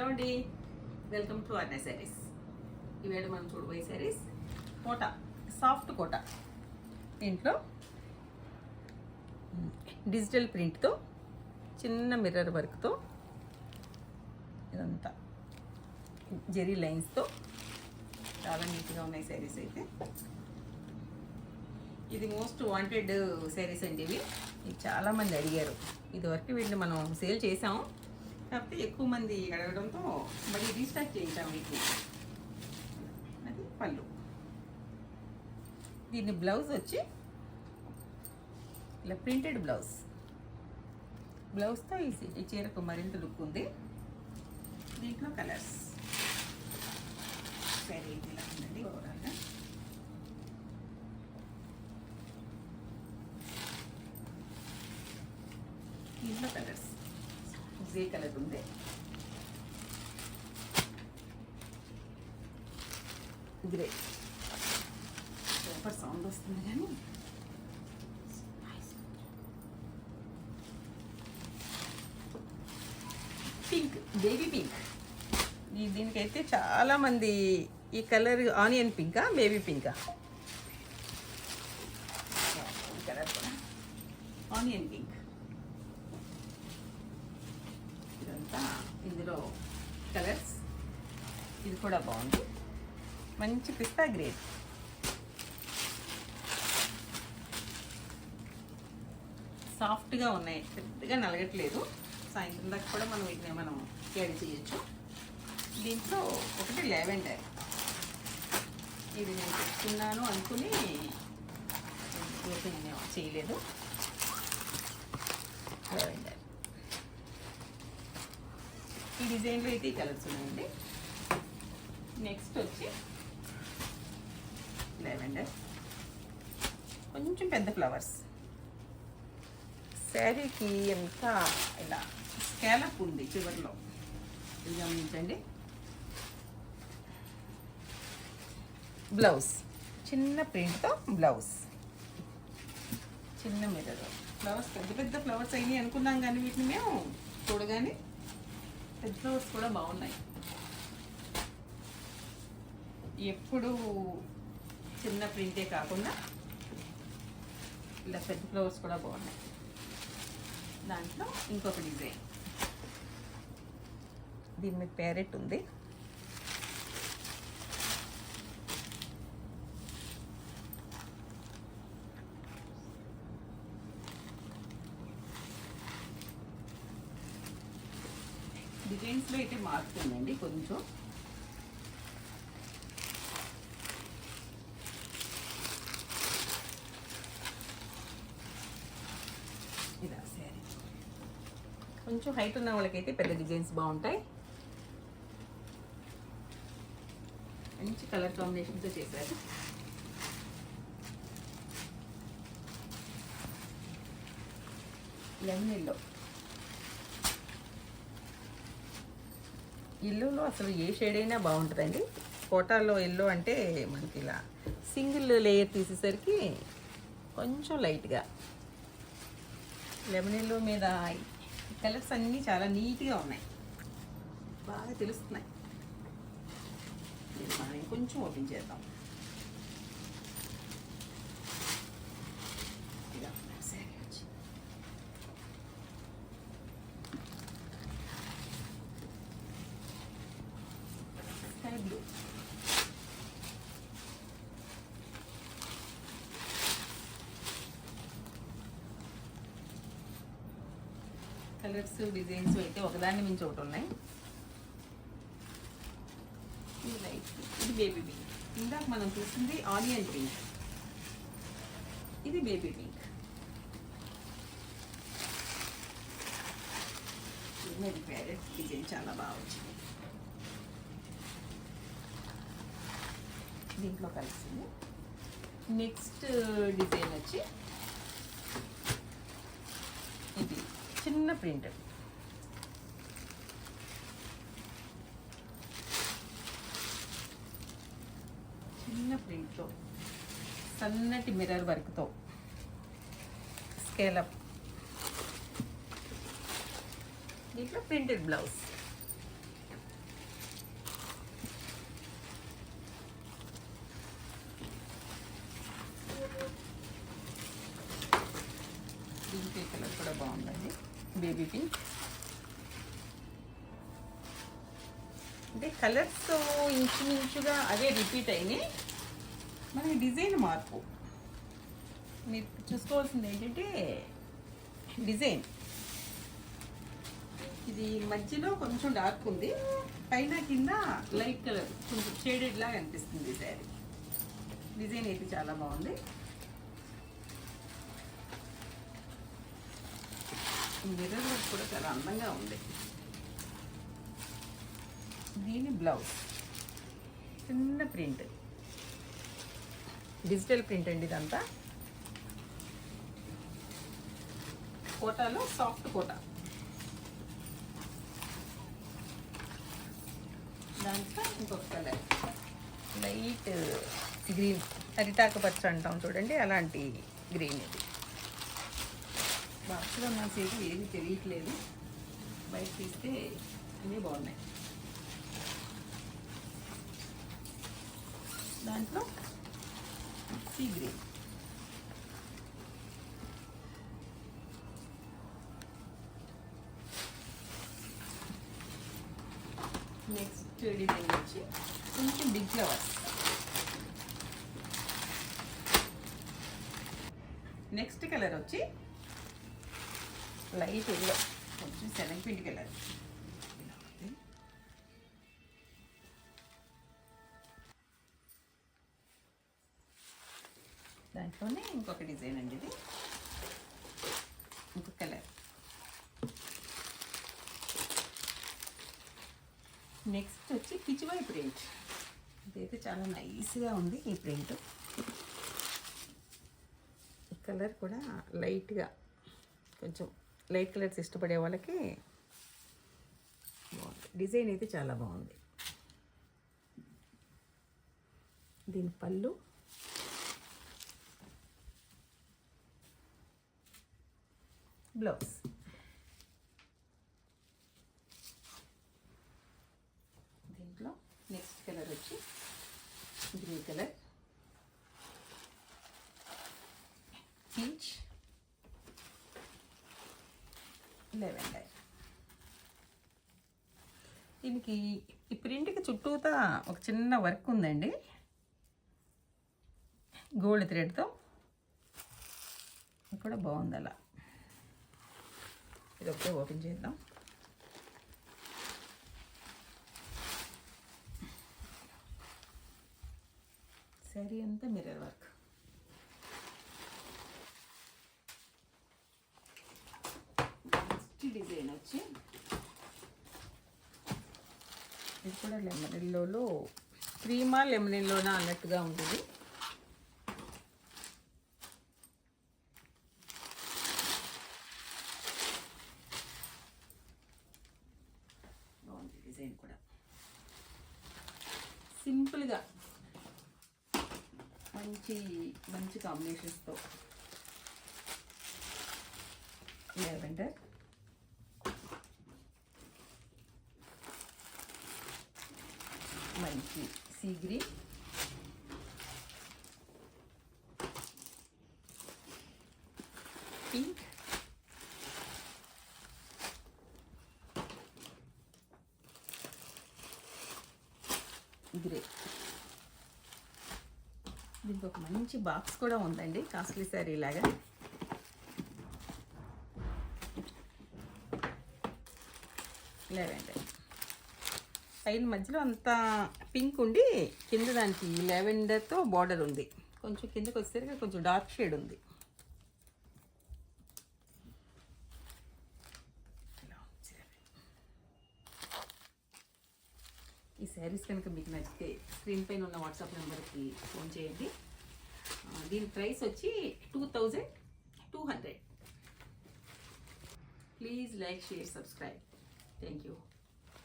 Hello అండి, welcome to అర్నే saris. ఈవేళ మనం చూడబోయే శారీస్ కోట, సాఫ్ట్ కోట. దీంట్లో డిజిటల్ ప్రింట్తో చిన్న మిర్రర్ వర్క్తో ఇదంతా జెరీ లైన్స్తో చాలా నీట్గా ఉన్నాయి శారీస్. అయితే ఇది మోస్ట్ వాంటెడ్ శారీస్ అండి. ఇవి చాలామంది అడిగారు. ఇదివరకు వీటిని మనం సేల్ చేసాము, కాకపోతే ఎక్కువ మంది అడగడంతో మళ్ళీ రీస్టాక్ చేయించాము వీటిని. అది పళ్ళు. దీన్ని బ్లౌజ్ వచ్చి ఇలా ప్రింటెడ్ బ్లౌజ్తో ఈ చీరకు మరింత లుక్ ఉంది. దీంట్లో కలర్స్ శారీ ఇలా ఉందండి ఓవరాల్గా. దీంట్లో కలర్స్ గ్రే కలర్ ఉంది, గ్రే. సూపర్ సౌండ్ వస్తుంది కానీ పింక్, బేబీ పింక్. దీనికైతే చాలామంది ఈ కలర్ ఆనియన్ పింకా బేబీ పింకా, ఈ కలర్ కూడా ఆనియన్ పింక్. ఇదంతా ఇందులో కలర్స్. ఇది కూడా బాగుంది, మంచి పిస్తా గ్రే. సాఫ్ట్గా ఉన్నాయి, పెద్దగా నలగట్లేదు. సాయంత్రం దాకా కూడా మనం వీటిని క్యారీ చేయొచ్చు. దీంట్లో ఒకటి లావెండర్. ఇది నేను తెచ్చుకున్నాను అనుకుని ఓపెన్ చేయలేదు. లావెండర్ ఈ డిజైన్లో అయితే ఈ కలర్స్ ఉన్నాయండి. నెక్స్ట్ వచ్చి లావెండర్, కొంచెం పెద్ద ఫ్లవర్స్. శారీకి ఎంత ఇలా స్కాలప్ ఉంది చివరిలో, ఇది గమనించండి. బ్లౌజ్ చిన్న ప్రింట్తో బ్లౌజ్, చిన్న మిర్రర్. ఫ్లవర్స్ పెద్ద పెద్ద ఫ్లవర్స్ అయినాయి అనుకున్నాం, కానీ వీటిని మేము చూడగానే పెద్ద ఫ్లవర్స్ కూడా బాగున్నాయి. ఎప్పుడు చిన్న ప్రింటే కాకుండా ఇలా పెద్ద ఫ్లవర్స్ కూడా బాగున్నాయి. దాంట్లో ఇంకొక డిజైన్, దీని మీద ప్యారెట్ ఉంది. డిజైన్స్లో అయితే మారుతుందండి కొంచెం. ఇలా శారీ కొంచెం హైట్ ఉన్న వాళ్ళకైతే పెద్ద డిజైన్స్ బాగుంటాయి. మంచి కలర్ కాంబినేషన్తో చేశారు. Lemon yellow. ఎల్లోలో అసలు ఏ షేడ్ అయినా బాగుంటుందండి. కోటాలో ఎల్లో అంటే మనకి ఇలా సింగిల్ లేయర్ తీసేసరికి కొంచెం లైట్గా, లెమన్ ఎల్లో మీద కలర్స్ అన్నీ చాలా నీట్గా ఉన్నాయి, బాగా తెలుస్తున్నాయి. మనం కొంచెం ఓపెన్ చేద్దాం. స్కై బ్లూ, కలర్స్ డిజైన్స్ అయితే ఒకదాన్ని మించి ఒకటి ఉన్నాయి. ఇది లైట్, ఇది బేబీ పింక్. ఇందాక మనం చూస్తుంది ఆనియన్ పింక్, ఇది బేబీ పింక్. ఇది ప్యారెట్ డిజైన్ చాలా బాగా వచ్చింది. దీంట్లో కలిసింది. నెక్స్ట్ డిజైన్ వచ్చి ఇది చిన్న ప్రింట్, చిన్న ప్రింట్తో సన్నటి మిర్రర్ వర్క్తో స్కేలప్. దీంట్లో ప్రింటెడ్ బ్లౌజ్. Baby pink. అంటే కలర్స్ ఇంచుమించుగా అవే రిపీట్ అయినాయి, మనకి డిజైన్ మార్పు. మీరు చూసుకోవాల్సింది ఏంటంటే డిజైన్. ఇది మధ్యలో కొంచెం డార్క్ ఉంది, పైన కింద లైట్ కలర్ కొంచెం షేడెడ్ లాగా అనిపిస్తుంది శారీ. డిజైన్ అయితే చాలా బాగుంది. మిర్రర్ వర్క్ కూడా చాలా అందంగా ఉంది. దీని బ్లౌజ్ చిన్న ప్రింట్, డిజిటల్ ప్రింట్ అండి ఇదంతా. కోటాలో సాఫ్ట్ కోటా, దాంట్లో ఇంకొక కలర్ లైట్ గ్రీన్, అరిటాకు పచ్చ అంటాం చూడండి, అలాంటి గ్రీన్. ఇది బాక్స్లో నా సేపు ఏది తెలియట్లేదు, బయట తీస్తే అన్నీ బాగున్నాయి. దాంట్లో సీ గ్రీన్, నెక్స్ట్ డిజైన్ వచ్చి కొంచెం బిగ్ ఫ్లవర్స్. నెక్స్ట్ కలర్ వచ్చి లైట్ ఎల్లో, కొంచెం శనగపిండి కలర్. దాంట్లోనే ఇంకొక డిజైన్ అండి, ఇది ఇంకొక కలర్. నెక్స్ట్ వచ్చి కిచివాయి ప్రింట్. ఇదైతే చాలా నైస్గా ఉంది ఈ ప్రింట్. ఈ కలర్ కూడా లైట్గా, కొంచెం లైట్ కలర్స్ ఇష్టపడే వాళ్ళకి బాగుంది. డిజైన్ అయితే చాలా బాగుంది. దీని పళ్ళు, బ్లౌజ్. దీంట్లో నెక్స్ట్ కలర్ వచ్చి గ్రీన్ కలర్, పీచ్, లెవెండర్. దీనికి ఈ ప్రింట్కి చుట్టూతా ఒక చిన్న వర్క్ ఉందండి, గోల్డ్ థ్రెడ్తో. ఇది కూడా బాగుంది. అలా ఇది ఒకటే ఓపెన్ చేద్దాం. శారీ అంతా మిర్రర్ వర్క్. నెక్స్ట్ డిజైన్ వచ్చి ఇది కూడా లెమన్ ఎల్లోలో, క్రీమా లెమన్ ఎల్లోనా అన్నట్టుగా ఉంటుంది. బాగుంది డిజైన్ కూడా. సింపుల్గా మంచి మంచి కాంబినేషన్స్తో లెవెండర్, మంచి సీ గ్రీన్, పింక్, గ్రే. దీనికి ఒక మంచి బాక్స్ కూడా ఉందండి, కాస్ట్లీ శారీ లాగా. లెవెండర్ పైన మధ్యలో అంతా పింక్ ఉండి కింద దానికి లెవెండర్తో బార్డర్ ఉంది. కొంచెం కిందకి వచ్చేసరికి కొంచెం డార్క్ షేడ్ ఉంది. ఈ శారీస్ కనుక మీకు నచ్చితే స్క్రీన్ పైన ఉన్న వాట్సాప్ నెంబర్కి ఫోన్ చేయండి. దీని ప్రైస్ వచ్చి 2200. Please like, share, subscribe. Thank you.